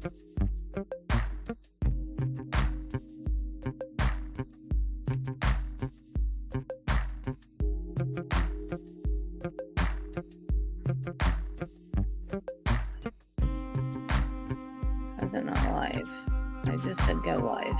How's it not live? I just said go live.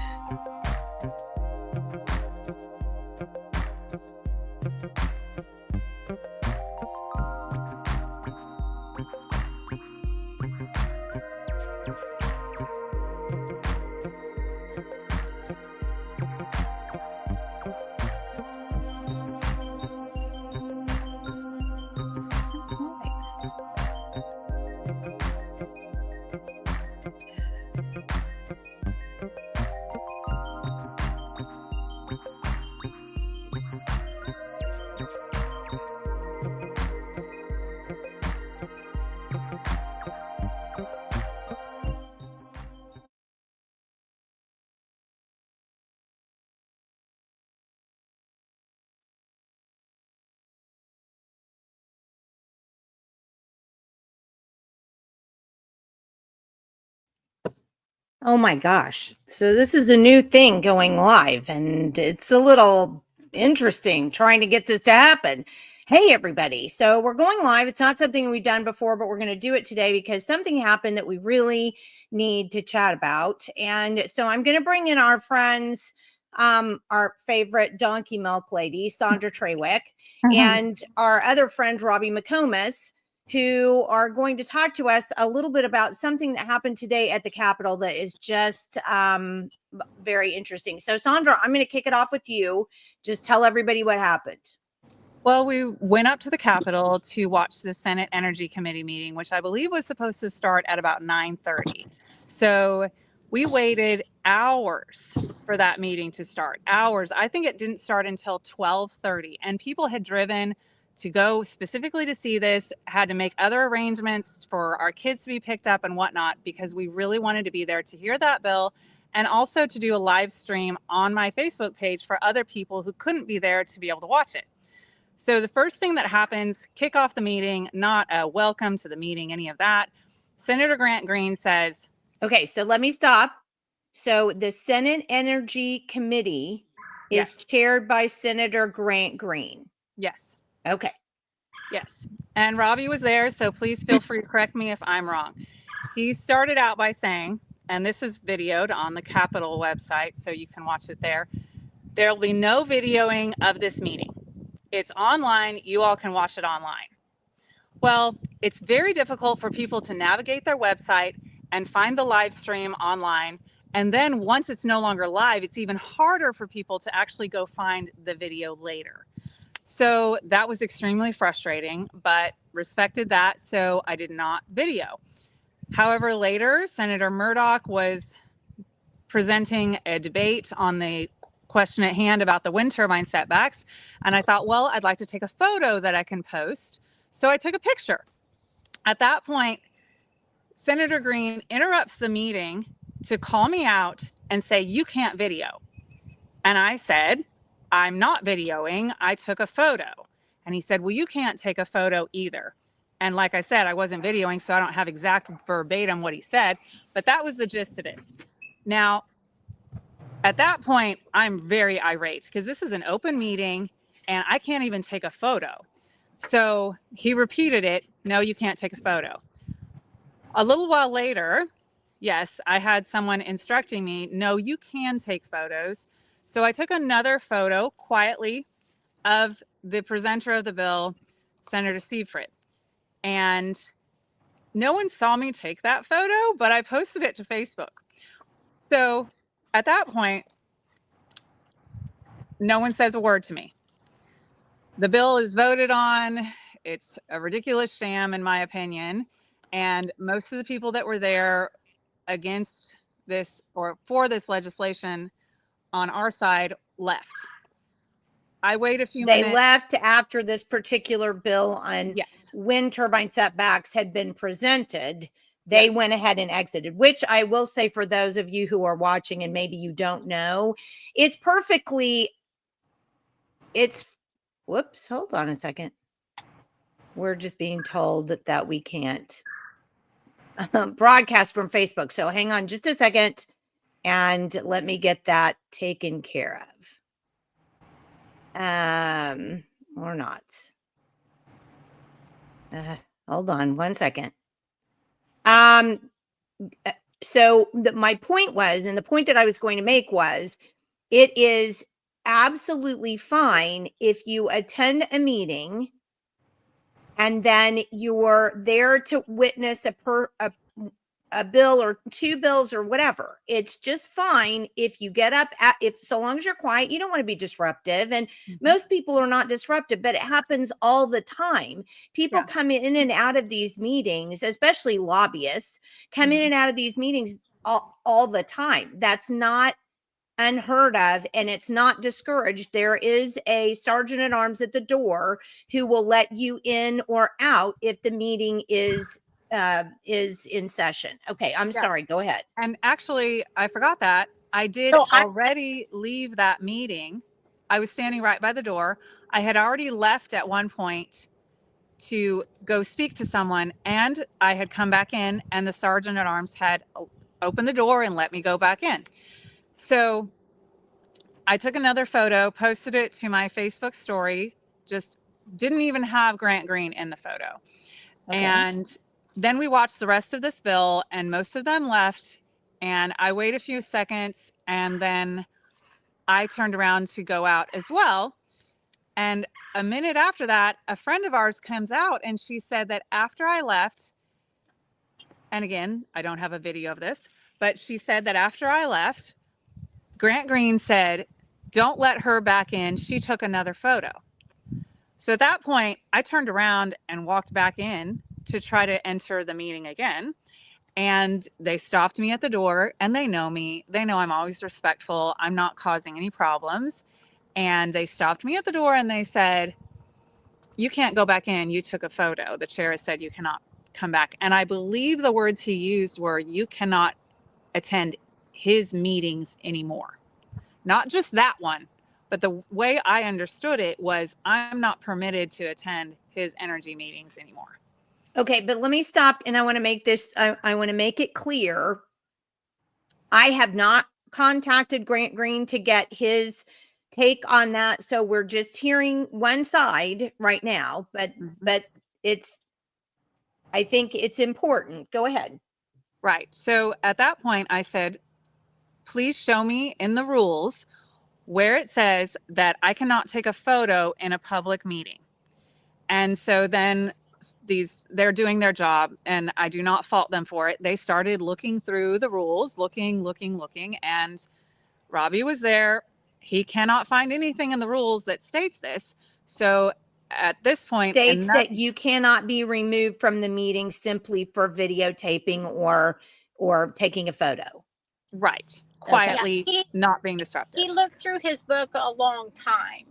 Oh my gosh. So this is a new thing going live, and it's a little interesting trying to get this to happen. Hey, everybody. So we're going live. It's not something we've done before, but we're going to do it today because something happened that we really need to chat about. And so I'm going to bring in our friends, our favorite donkey milk lady, Saundra Traywick, and our other friend, Robbie McComas, who are going to talk to us a little bit about something that happened today at the Capitol that is just very interesting. So, Saundra, I'm going to kick it off with you. Just tell everybody what happened. Well, we went up to the Capitol to watch the Senate Energy Committee meeting, which I believe was supposed to start at about 9:30. So we waited hours for that meeting to start. Hours. I think it didn't start until 12:30, and people had driven to go specifically to see this, had to make other arrangements for our kids to be picked up and whatnot, because we really wanted to be there to hear that bill and also to do a live stream on my Facebook page for other people who couldn't be there to be able to watch it. So the first thing that happens, kick off the meeting, not a welcome to the meeting, any of that. Senator Grant Green says, okay, so let me stop. So the Senate Energy Committee is chaired by Senator Grant Green. Yes. Okay. Yes. And Robbie was there, so please feel free to correct me if I'm wrong. He started out by saying, and this is videoed on the Capitol website, so you can watch it there, there will be no videoing of this meeting. It's online. You all can watch it online. Well, it's very difficult for people to navigate their website and find the live stream online. And then once it's no longer live, it's even harder for people to actually go find the video later. So that was extremely frustrating, but respected that. So I did not video. However, later, Senator Murdoch was presenting a debate on the question at hand about the wind turbine setbacks. And I thought, well, I'd like to take a photo that I can post. So I took a picture. At that point, Senator Green interrupts the meeting to call me out and say, you can't video. And I said, I'm not videoing. I took a photo. And he said, well, you can't take a photo either. And like I said, I wasn't videoing, so I don't have exact verbatim what he said, but that was the gist of it. Now, at that point, I'm very irate because this is an open meeting and I can't even take a photo. So he repeated it. No, you can't take a photo. A little while later, yes, I had someone instructing me, no, you can take photos. So I took another photo quietly of the presenter of the bill, Senator Siefert. And no one saw me take that photo, but I posted it to Facebook. So at that point, no one says a word to me. The bill is voted on. It's a ridiculous sham, in my opinion. And most of the people that were there against this or for this legislation on our side left. I wait a few minutes. They left after this particular bill on wind turbine setbacks had been presented. They went ahead and exited, which I will say for those of you who are watching and maybe you don't know, it's whoops, hold on a second. We're just being told that we can't broadcast from Facebook. So hang on just a second and let me get that taken care of. Or not. Hold on one second. So my point was, and the point that I was going to make was, it is absolutely fine if you attend a meeting and then you're there to witness a bill or two bills or whatever. It's just fine if you get up so long as you're quiet. You don't want to be disruptive, and most people are not disruptive, but it happens all the time. People come in and out of these meetings, especially lobbyists come in and out of these meetings all the time. That's not unheard of, and it's not discouraged. There is a sergeant at arms at the door who will let you in or out if the meeting is in session. Okay, I'm sorry, go ahead. And actually, I forgot that I did already leave that meeting. I was standing right by the door. I had already left at one point to go speak to someone, and I had come back in, and the sergeant at arms had opened the door and let me go back in. So I took another photo, posted it to my Facebook story, just didn't even have Grant Green in the photo. Okay. And then we watched the rest of this bill, and most of them left, and I waited a few seconds, and then I turned around to go out as well. And a minute after that, a friend of ours comes out, and she said that after I left, and again, I don't have a video of this, but she said that after I left, Grant Green said, "Don't let her back in. She took another photo." So at that point, I turned around and walked back in to try to enter the meeting again. And they stopped me at the door, and they know me. They know I'm always respectful. I'm not causing any problems. And they stopped me at the door and they said, "You can't go back in. You took a photo. The chair has said you cannot come back." And I believe the words he used were, "You cannot attend his meetings anymore." Not just that one, but the way I understood it was, I'm not permitted to attend his energy meetings anymore. Okay, but let me stop, and I want to make this, I want to make it clear. I have not contacted Grant Green to get his take on that. So we're just hearing one side right now, but I think it's important. Go ahead. Right. So at that point I said, "Please show me in the rules where it says that I cannot take a photo in a public meeting." And so then they're doing their job, and I do not fault them for it. They started looking through the rules, looking, and Robbie was there. He cannot find anything in the rules that states this. So at this point, states that you cannot be removed from the meeting simply for videotaping or taking a photo. Right. Quietly, not being disruptive. He looked through his book a long time,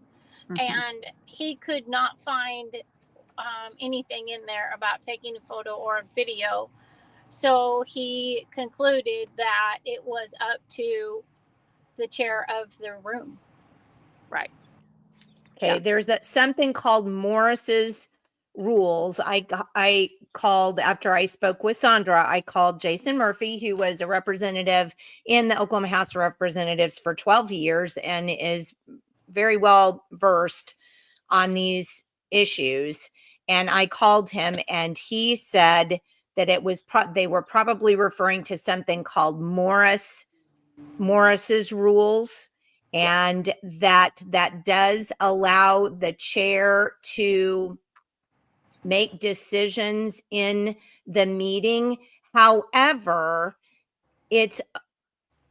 and he could not find anything in there about taking a photo or a video. So he concluded that it was up to the chair of the room. Right. Okay. Yeah. There's something called Morris's rules. I called, after I spoke with Saundra, I called Jason Murphy, who was a representative in the Oklahoma House of Representatives for 12 years and is very well versed on these issues. And I called him, and he said that it was they were probably referring to something called Morris's rules, and that does allow the chair to make decisions in the meeting. However, it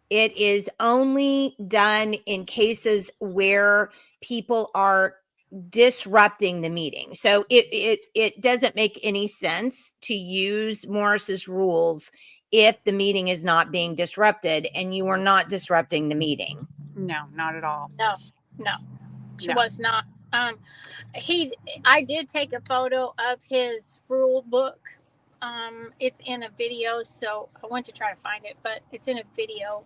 is only done in cases where people are disrupting the meeting. So it doesn't make any sense to use Morris's rules if the meeting is not being disrupted, and you are not disrupting the meeting. No, not at all. No, she was not. I did take a photo of his rule book. It's in a video, so I went to try to find it, but it's in a video.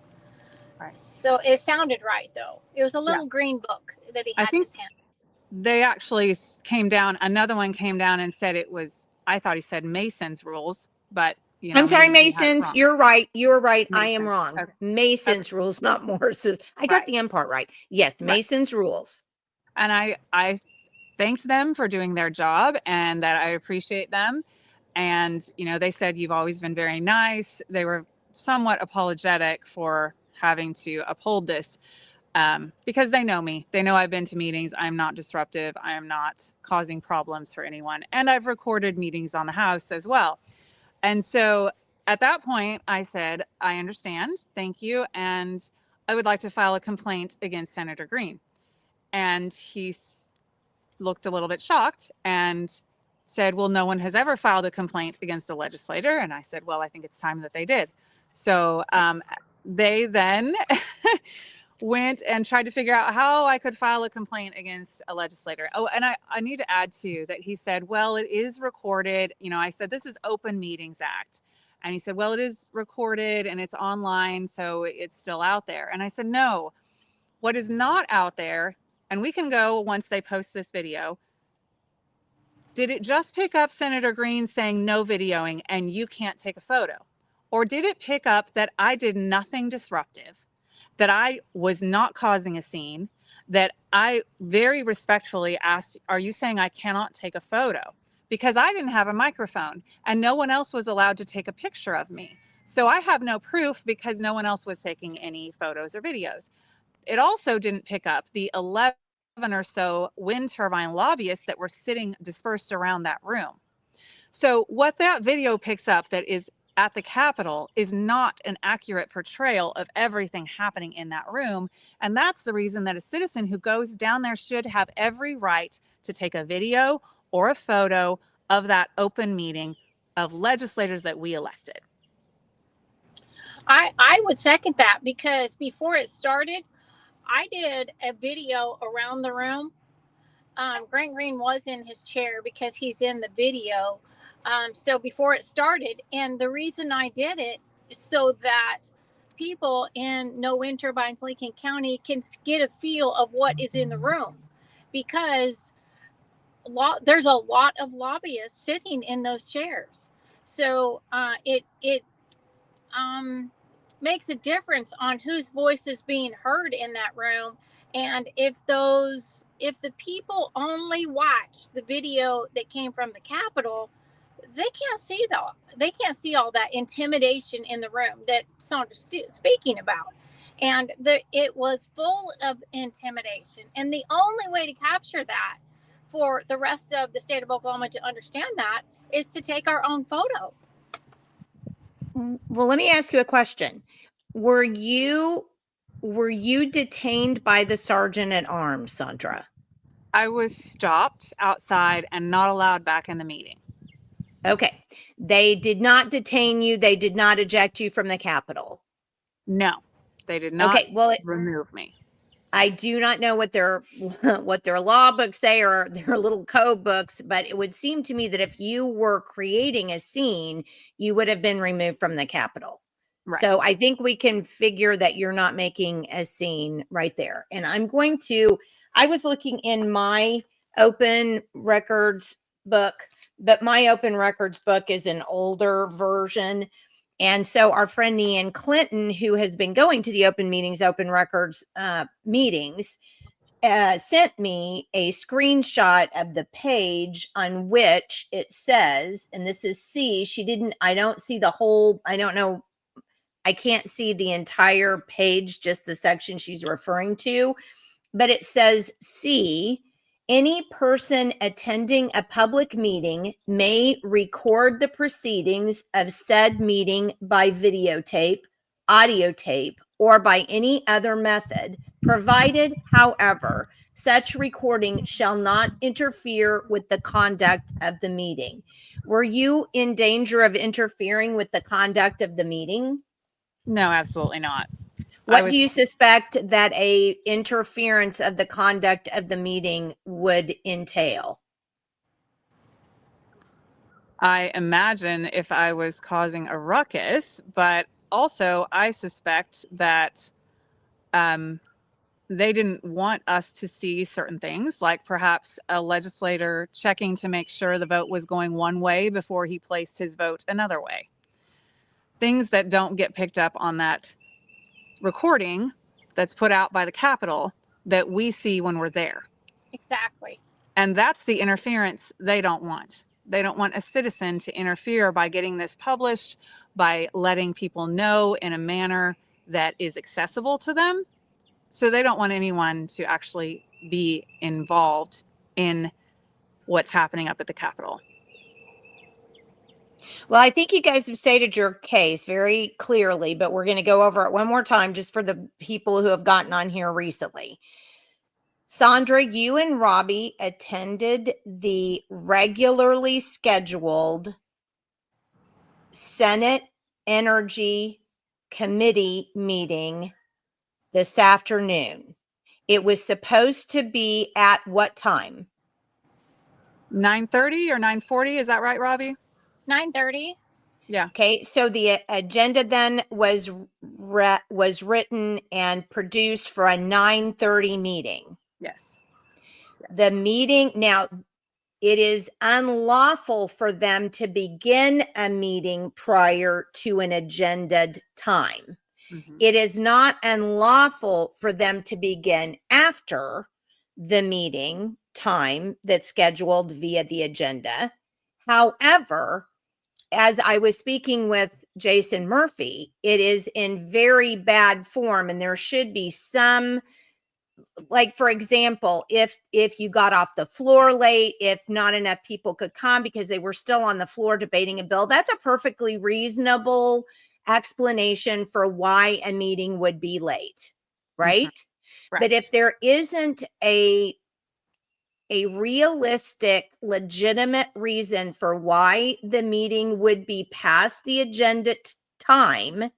Right. So it sounded right, though. It was a little green book that he had in his hand. They actually came down, another one came down and said it was, I thought he said Mason's rules, but I'm sorry, maybe he had it Masons. wrong. You're right. You're right. I am Masons. wrong. Okay. Masons rules, not Morris's. I got Right. the M part right. Yes, Right. Masons rules. And I thanked them for doing their job and that I appreciate them. And, they said, you've always been very nice. They were somewhat apologetic for having to uphold this because they know me. They know I've been to meetings. I'm not disruptive. I am not causing problems for anyone. And I've recorded meetings on the House as well. And so at that point, I said, I understand. Thank you. And I would like to file a complaint against Senator Green. And he looked a little bit shocked and said, well, no one has ever filed a complaint against a legislator. And I said, well, I think it's time that they did. So they then went and tried to figure out how I could file a complaint against a legislator. Oh, and I need to add too that he said, well, it is recorded. I said, this is Open Meetings Act. And he said, well, it is recorded and it's online, so it's still out there. And I said, no, what is not out there, and we can go once they post this video, did it just pick up Senator Green saying no videoing and you can't take a photo? Or did it pick up that I did nothing disruptive, that I was not causing a scene, that I very respectfully asked, are you saying I cannot take a photo? Because I didn't have a microphone and no one else was allowed to take a picture of me. So I have no proof because no one else was taking any photos or videos. It also didn't pick up the 11 or so wind turbine lobbyists that were sitting dispersed around that room. So what that video picks up that is at the Capitol is not an accurate portrayal of everything happening in that room. And that's the reason that a citizen who goes down there should have every right to take a video or a photo of that open meeting of legislators that we elected. I would second that, because before it started, I did a video around the room. Grant Green was in his chair because he's in the video. So before it started, and the reason I did it is so that people in No Wind Turbines Lincoln County can get a feel of what is in the room, because there's a lot of lobbyists sitting in those chairs. So it makes a difference on whose voice is being heard in that room. And if the people only watch the video that came from the Capitol, they can't see all that intimidation in the room that Saundra's speaking about. And it was full of intimidation. And the only way to capture that for the rest of the state of Oklahoma to understand that is to take our own photo. Well, let me ask you a question. Were you detained by the sergeant at arms, Saundra? I was stopped outside and not allowed back in the meeting. Okay. They did not detain you. They did not eject you from the Capitol. No, they did not remove me. I do not know what their law books say or their little code books, but it would seem to me that if you were creating a scene, you would have been removed from the Capitol. Right. So I think we can figure that you're not making a scene right there. And I was looking in my open records book, but my open records book is an older version. And so our friend Ian Clinton, who has been going to the open records meetings, sent me a screenshot of the page on which it says, and this is C. I don't see the whole, I don't know. I can't see the entire page, just the section she's referring to, but it says C. Any person attending a public meeting may record the proceedings of said meeting by videotape, audio tape, or by any other method, provided, however, such recording shall not interfere with the conduct of the meeting. Were you in danger of interfering with the conduct of the meeting? No, absolutely not. What do you suspect that a interference of the conduct of the meeting would entail? I imagine if I was causing a ruckus, but also I suspect that they didn't want us to see certain things, like perhaps a legislator checking to make sure the vote was going one way before he placed his vote another way. things that don't get picked up on that recording that's put out by the Capitol that we see when we're there. Exactly. And that's the interference they don't want. They don't want a citizen to interfere by getting this published, by letting people know in a manner that is accessible to them. So they don't want anyone to actually be involved in what's happening up at the Capitol. Well, I think you guys have stated your case very clearly, but we're going to go over it one more time just for the people who have gotten on here recently. Saundra, you and Robbie attended the regularly scheduled Senate Energy Committee meeting this afternoon. It was supposed to be at what time? 9:30 or 9:40, is that right, Robbie? 9:30. Yeah. Okay, so the agenda then was written and produced for a 9:30 meeting. Yes. The meeting, now it is unlawful for them to begin a meeting prior to an agendaed time. Mm-hmm. It is not unlawful for them to begin after the meeting time that's scheduled via the agenda. However, as I was speaking with Jason Murphy, it is in very bad form, and there should be some, like, for example, if you got off the floor late, if not enough people could come because they were still on the floor debating a bill, that's a perfectly reasonable explanation for why a meeting would be late, right? Mm-hmm. Right. But if there isn't a realistic, legitimate reason for why the meeting would be past the agenda time,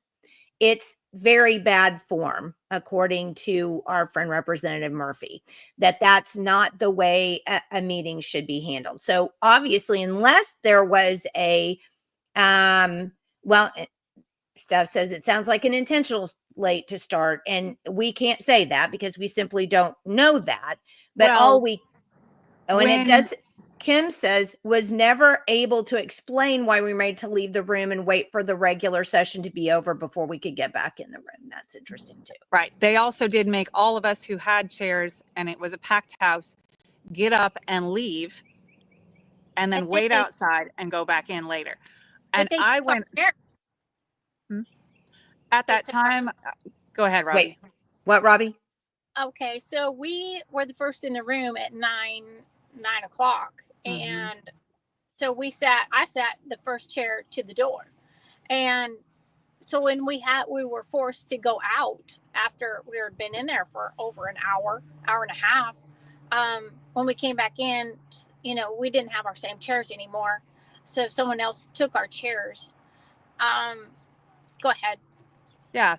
it's very bad form, according to our friend Representative Murphy, that's not the way a meeting should be handled. So obviously, unless there was a, well, Steph says it sounds like an intentional late to start, and we can't say that because we simply don't know that. But well, and it does, Kim says, was never able to explain why we made to leave the room and wait for the regular session to be over before we could get back in the room. That's interesting too. Right. They also did make all of us who had chairs and it was a packed house get up and leave and then wait outside and go back in later. And I went at that time. Go ahead, Robbie. Wait, what, Robbie? Okay, so we were the first in the room at 9 o'clock, and so I sat the first chair to the door, and so when we were forced to go out after we had been in there for over an hour and a half. When we came back in, we didn't have our same chairs anymore, so someone else took our chairs. Go ahead. Yeah.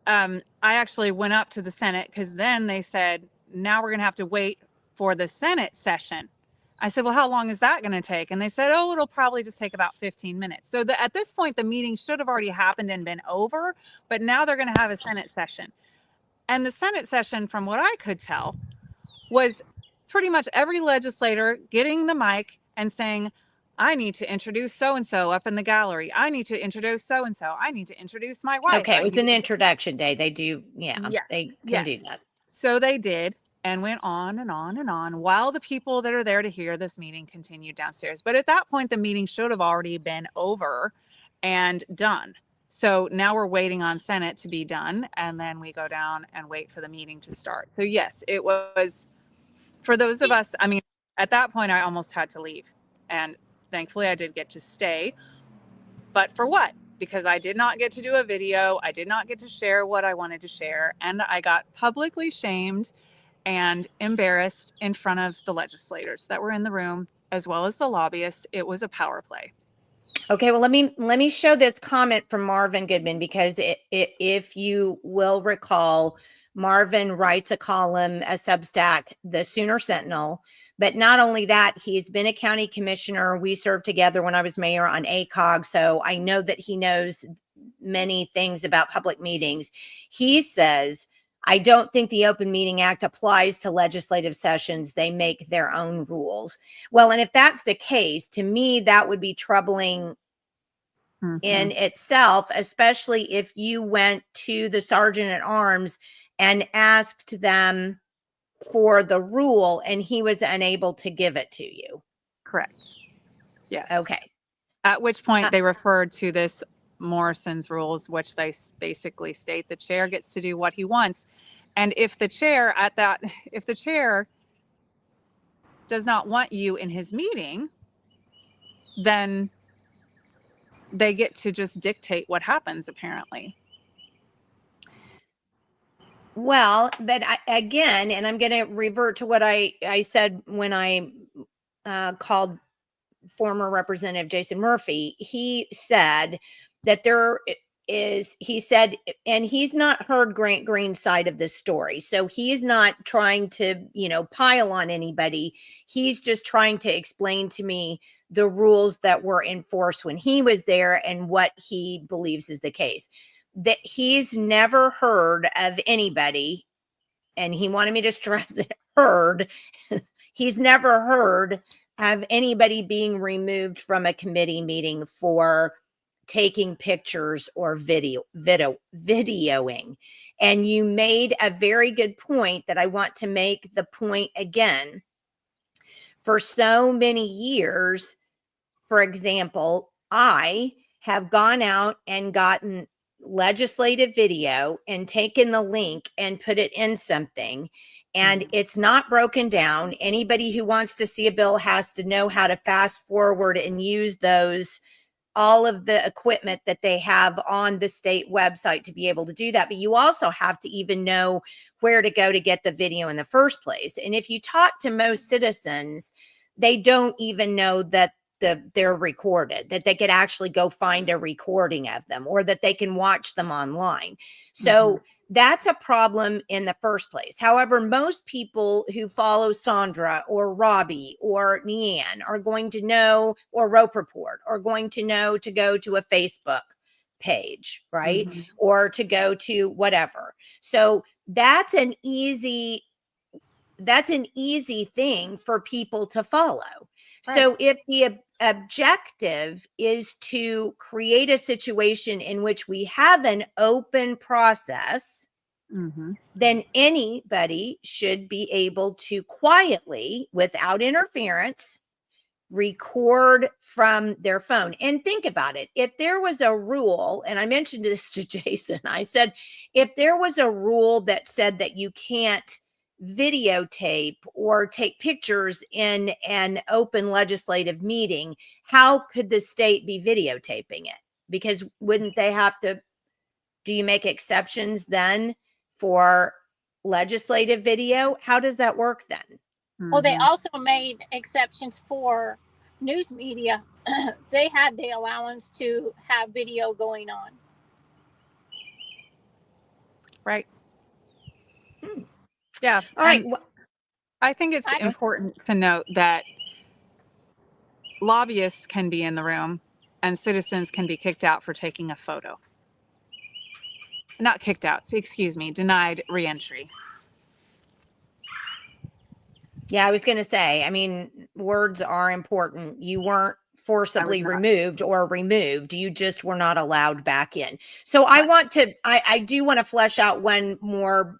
I actually went up to the Senate because then they said, now we're going to have to wait for the Senate session. I said, well, how long is that going to take? And they said, oh, it'll probably just take about 15 minutes. So at this point, the meeting should have already happened and been over, but now they're going to have a Senate session. And the Senate session, from what I could tell, was pretty much every legislator getting the mic and saying, I need to introduce so-and-so up in the gallery. I need to introduce so-and-so. I need to introduce my wife. Okay, it was an introduction day. They do, they can do that. So they did, and went on and on and on while the people that are there to hear this meeting continued downstairs. But at that point, the meeting should have already been over and done. So now we're waiting on Senate to be done, and then we go down and wait for the meeting to start. So yes, it was, for those of us, I mean, at that point, I almost had to leave. And thankfully, I did get to stay. But for what? Because I did not get to do a video. I did not get to share what I wanted to share. And I got publicly shamed and embarrassed in front of the legislators that were in the room, as well as the lobbyists. It was a power play. Okay, well, let me show this comment from Marvin Goodman, because if you will recall, Marvin writes a column, a Substack, the Sooner Sentinel. But not only that, he's been a county commissioner. We served together when I was mayor on ACOG, so I know that he knows many things about public meetings. He says, I don't think the Open Meeting Act applies to legislative sessions. They make their own rules. Well, and if that's the case, to me, that would be troubling in itself, especially if you went to the sergeant at arms and asked them for the rule and he was unable to give it to you. Correct. Yes. Okay. At which point they referred to this Morrison's rules, which they basically state the chair gets to do what he wants. And if the chair does not want you in his meeting, then they get to just dictate what happens, apparently. Well, but again, and I'm going to revert to what I said when I called former Representative Jason Murphy. He said that he said, and he's not heard Grant Green's side of this story. So he's not trying to, pile on anybody. He's just trying to explain to me the rules that were enforced when he was there and what he believes is the case. That he's never heard of anybody, and he wanted me to stress it, he's never heard of anybody being removed from a committee meeting for taking pictures or videoing. And you made a very good point that I want to make the point again. For so many years, for example, I have gone out and gotten legislative video and taken the link and put it in something, and it's not broken down. Anybody who wants to see a bill has to know how to fast forward and use all of the equipment that they have on the state website to be able to do that. But you also have to even know where to go to get the video in the first place. And if you talk to most citizens, they don't even know that they're recorded, that they could actually go find a recording of them, or that they can watch them online. So that's a problem in the first place. However, most people who follow Saundra or Robbie or Leanne are going to know, or Rope Report, are going to know to go to a Facebook page, right? Or to go to whatever. So that's an easy thing for people to follow. Right. So if the objective is to create a situation in which we have an open process, then anybody should be able to quietly, without interference, record from their phone. And think about it. If there was a rule, and I mentioned this to Jason, I said, if there was a rule that said that you can't videotape or take pictures in an open legislative meeting, how could the state be videotaping it? Because wouldn't they have to, do you make exceptions then for legislative video? How does that work then? Well, they also made exceptions for news media. They had the allowance to have video going on. Right. Yeah. All right. I think it's important to note that lobbyists can be in the room and citizens can be kicked out for taking a photo. Not kicked out, excuse me, denied reentry. Yeah, I was going to say, I mean, words are important. You weren't forcibly removed or removed. You just were not allowed back in. So I do want to flesh out one more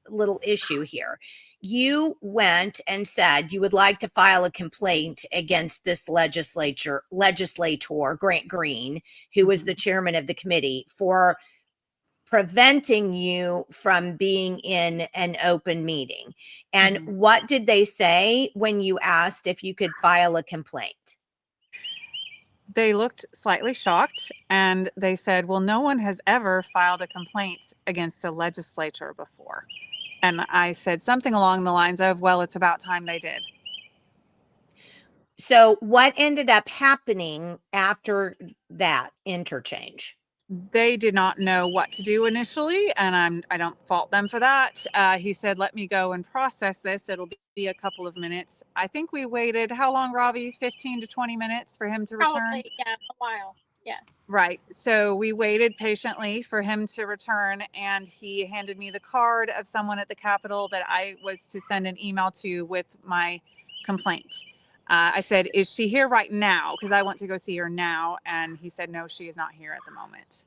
little issue here. You went and said you would like to file a complaint against this legislator, Grant Green, who was the chairman of the committee, for preventing you from being in an open meeting. And what did they say when you asked if you could file a complaint? They looked slightly shocked and they said, well, no one has ever filed a complaint against a legislator before. And I said something along the lines of, well, it's about time they did. So what ended up happening after that interchange? They did not know what to do initially, and I don't fault them for that. He said, let me go and process this. It'll be a couple of minutes. I think we waited, how long, Robbie? 15 to 20 minutes for him to return? Probably, yeah, a while. Yes. Right. So we waited patiently for him to return, and he handed me the card of someone at the Capitol that I was to send an email to with my complaint. I said, is she here right now? Because I want to go see her now. And he said, no, she is not here at the moment.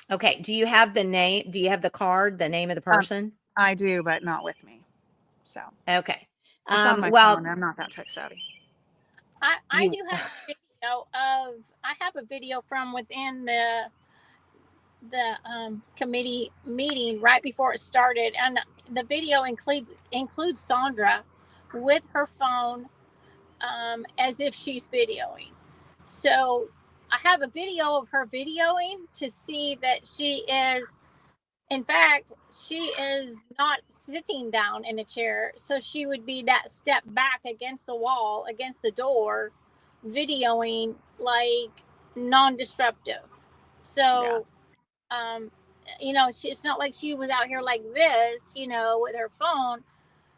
Okay. Do you have the name? Do you have the card, the name of the person? I do, but not with me. So Okay. it's on my well, phone. I'm not that tech savvy. I do have a video of, I have a video from within the committee meeting right before it started, and the video includes Saundra with her phone, as if she's videoing. So I have a video of her videoing to see that she is, in fact, she is not sitting down in a chair. So she would be that step back against the wall, against the door, videoing, like non-disruptive. So, you know, it's not like she was out here like this, you know, with her phone,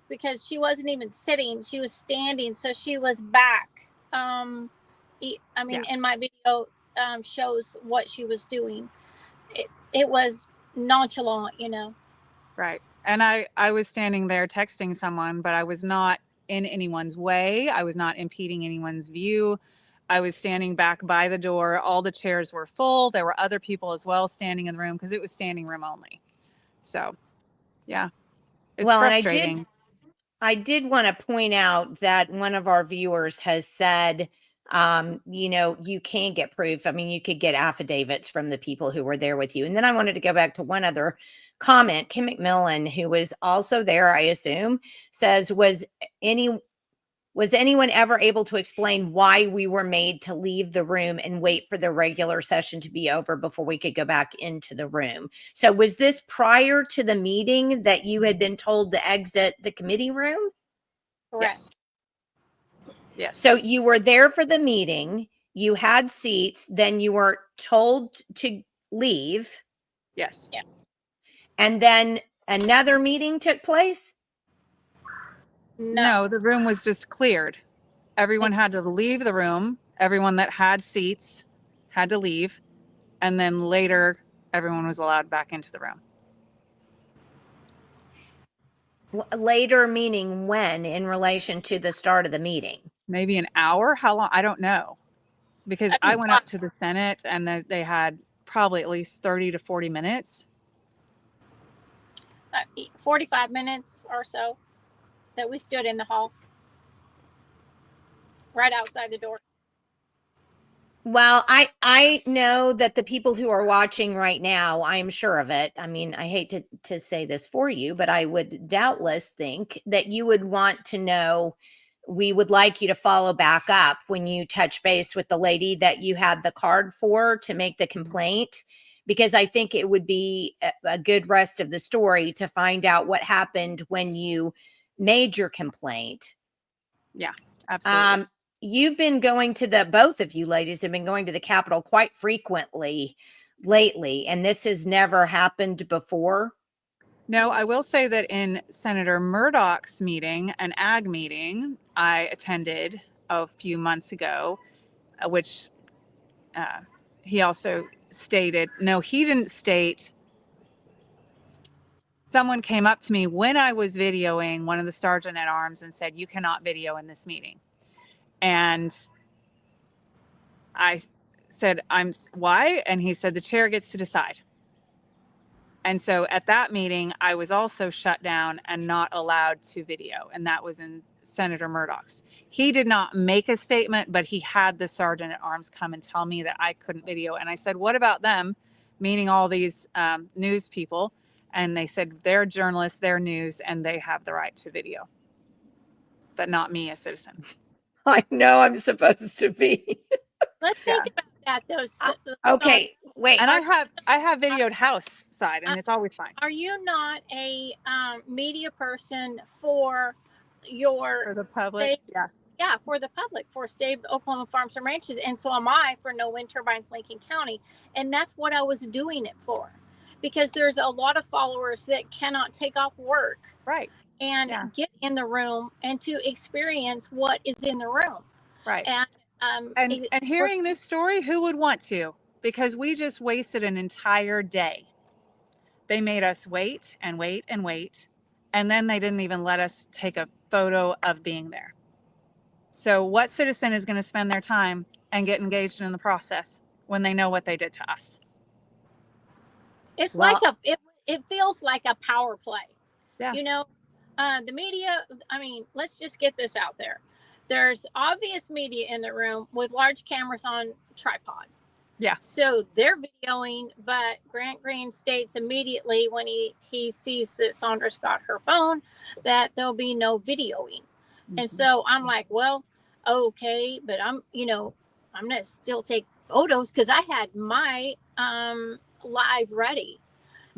because she wasn't even sitting, she was standing. So she was back. I mean, in my video, shows what she was doing. It was nonchalant, you know. Right. And I was standing there texting someone, but I was not in anyone's way. I was not impeding anyone's view. I was standing back by the door. All the chairs were full. There were other people as well standing in the room because it was standing room only. So, yeah, it's frustrating. And I did want to point out that one of our viewers has said, you know, you can get proof. I mean, you could get affidavits from the people who were there with you. And then I wanted to go back to one other comment. Kim McMillan, who was also there, I assume, says, was anyone ever able to explain why we were made to leave the room and wait for the regular session to be over before we could go back into the room? So was this prior to the meeting that you had been told to exit the committee room? Correct. Yes. So you were there for the meeting, you had seats, then you were told to leave. Yes. Yeah. And then another meeting took place? No, the room was just cleared. Everyone had to leave the room. Everyone that had seats had to leave. And then later, everyone was allowed back into the room. Later meaning when, in relation to the start of the meeting? Maybe an hour? How long? I don't know. Because I went up to the Senate and they had probably at least 30 to 40 minutes. 45 minutes or so that we stood in the hall right outside the door. Well, I know that the people who are watching right now, I'm sure of it. I mean, I hate to say this for you, but I would doubtless think that you would want to know. We would like you to follow back up when you touch base with the lady that you had the card for to make the complaint, because I think it would be a good rest of the story to find out what happened when you made your complaint. Yeah, absolutely. You've been going to both of you ladies have been going to the Capitol quite frequently lately, and this has never happened before. No, I will say that in Senator Murdoch's meeting, an ag meeting I attended a few months ago, which he also stated, no, he didn't state. Someone came up to me when I was videoing, one of the sergeant at arms, and said, you cannot video in this meeting. And I said, why? And he said, the chair gets to decide. And so at that meeting, I was also shut down and not allowed to video. And that was in Senator Murdoch's. He did not make a statement, but he had the sergeant at arms come and tell me that I couldn't video. And I said, what about them? Meaning all these news people. And they said, they're journalists, they're news, and they have the right to video. But not me, a citizen. I know I'm supposed to be. Let's think about that, though. Okay, wait. And I have videoed house side, and it's always fine. Are you not a media person for the public? Yeah, for the public, for Save Oklahoma Farms and Ranches, and so am I for No Wind Turbines Lincoln County, and that's what I was doing it for, because there's a lot of followers that cannot take off work, right, and get in the room and to experience what is in the room, right, and hearing this story, who would want to? Because we just wasted an entire day. They made us wait and wait and wait, and then they didn't even let us take a photo of being there. So what citizen is going to spend their time and get engaged in the process when they know what they did to us? It's Well, like it feels like a power play. Yeah. You know, the media, I mean, let's just get this out there. There's obvious media in the room with large cameras on tripod. Yeah. So they're videoing, but Grant Green states immediately when he sees that Saundra's got her phone that there'll be no videoing. And so I'm like, well, okay, but I'm going to still take photos because I had my live ready.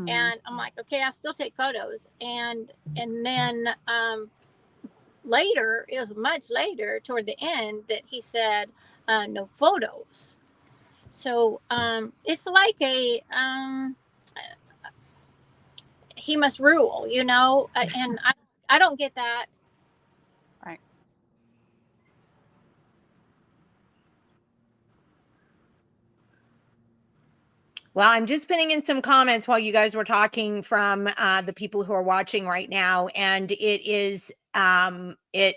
And I'm like, okay, I'll still take photos. And then later, it was much later toward the end that he said, no photos. So it's like he must rule, and I don't get that. Right. Well, I'm just putting in some comments while you guys were talking from the people who are watching right now, and it is it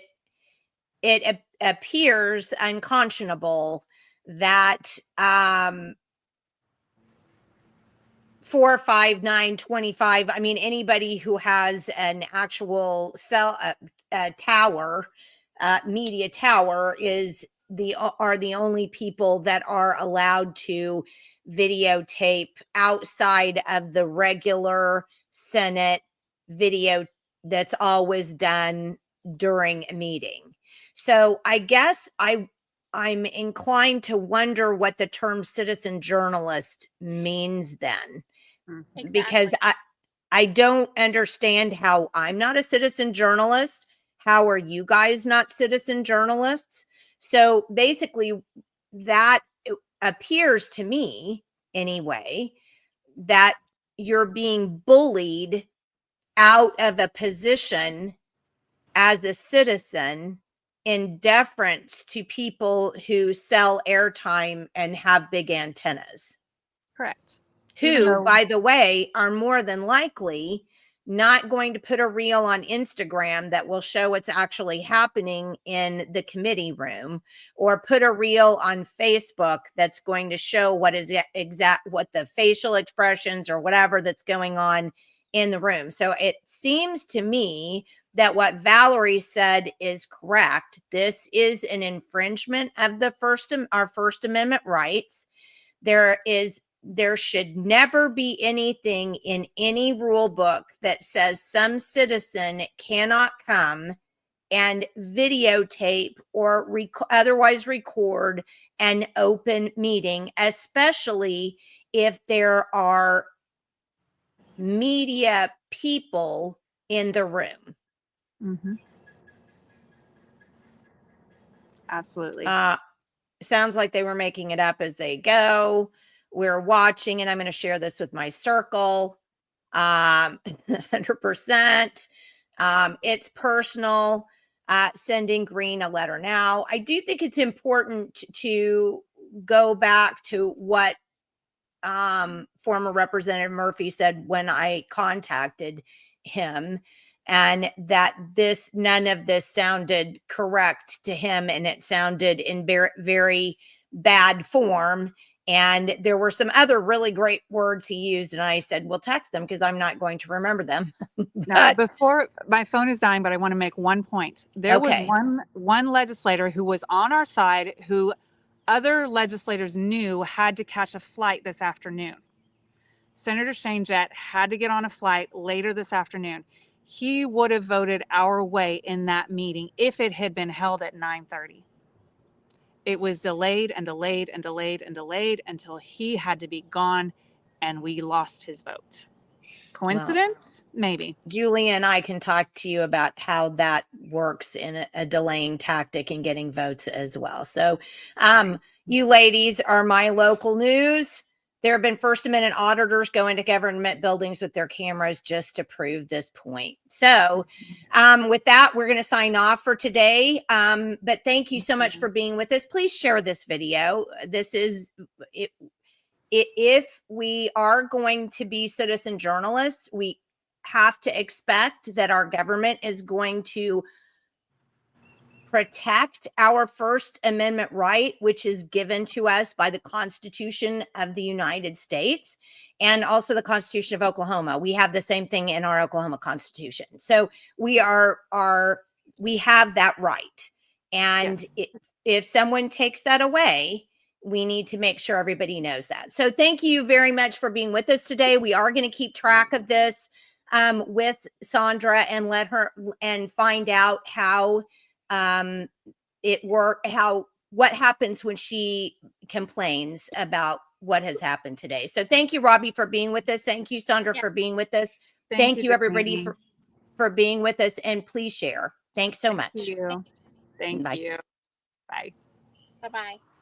appears unconscionable that 45925. I mean, anybody who has an actual cell tower, media tower, are the only people that are allowed to videotape outside of the regular Senate video that's always done during a meeting. So I guess I'm inclined to wonder what the term citizen journalist means then. Exactly. Because I don't understand how I'm not a citizen journalist. How are you guys not citizen journalists? So basically, that appears to me, anyway, that you're being bullied out of a position as a citizen in deference to people who sell airtime and have big antennas. Correct. Who, by the way, are more than likely not going to put a reel on Instagram that will show what's actually happening in the committee room, or put a reel on Facebook that's going to show what is what the facial expressions or whatever that's going on in the room. So it seems to me that what Valerie said is correct. This is an infringement of our First Amendment rights. There should never be anything in any rule book that says some citizen cannot come and videotape or otherwise record an open meeting, especially if there are media people in the room. Absolutely. Sounds like they were making it up as they go. We're watching, and I'm going to share this with my circle. 100%. It's personal. Sending Green a letter now. I do think it's important to go back to what former Representative Murphy said when I contacted him, and that none of this sounded correct to him, and it sounded in very, very bad form. And there were some other really great words he used, and I said, well, text them because I'm not going to remember them. Now, before my phone is dying, but I want to make one point. There was one legislator who was on our side who other legislators knew had to catch a flight this afternoon. Senator Shane Jett had to get on a flight later this afternoon. He would have voted our way in that meeting if it had been held at 9:30. It was delayed and delayed and delayed and delayed until he had to be gone, and we lost his vote. Coincidence? Well, maybe. Julie and I can talk to you about how that works in a delaying tactic in getting votes as well. So you ladies are my local news. There have been First Amendment auditors go into government buildings with their cameras just to prove this point. So with that, we're going to sign off for today. But thank you so much for being with us. Please share this video. This is it. If we are going to be citizen journalists, we have to expect that our government is going to protect our First Amendment right, which is given to us by the Constitution of the United States and also the Constitution of Oklahoma. We have the same thing in our Oklahoma Constitution. So we have that right. And if someone takes that away, we need to make sure everybody knows that. So thank you very much for being with us today. We are going to keep track of this with Saundra and let her and find out how what happens when she complains about what has happened today. So thank you, Robbie, for being with us. Thank you, Saundra, for being with us. Thank you everybody for being with us, and please share. Thanks so much. Thank you. Bye. Bye. Bye-bye.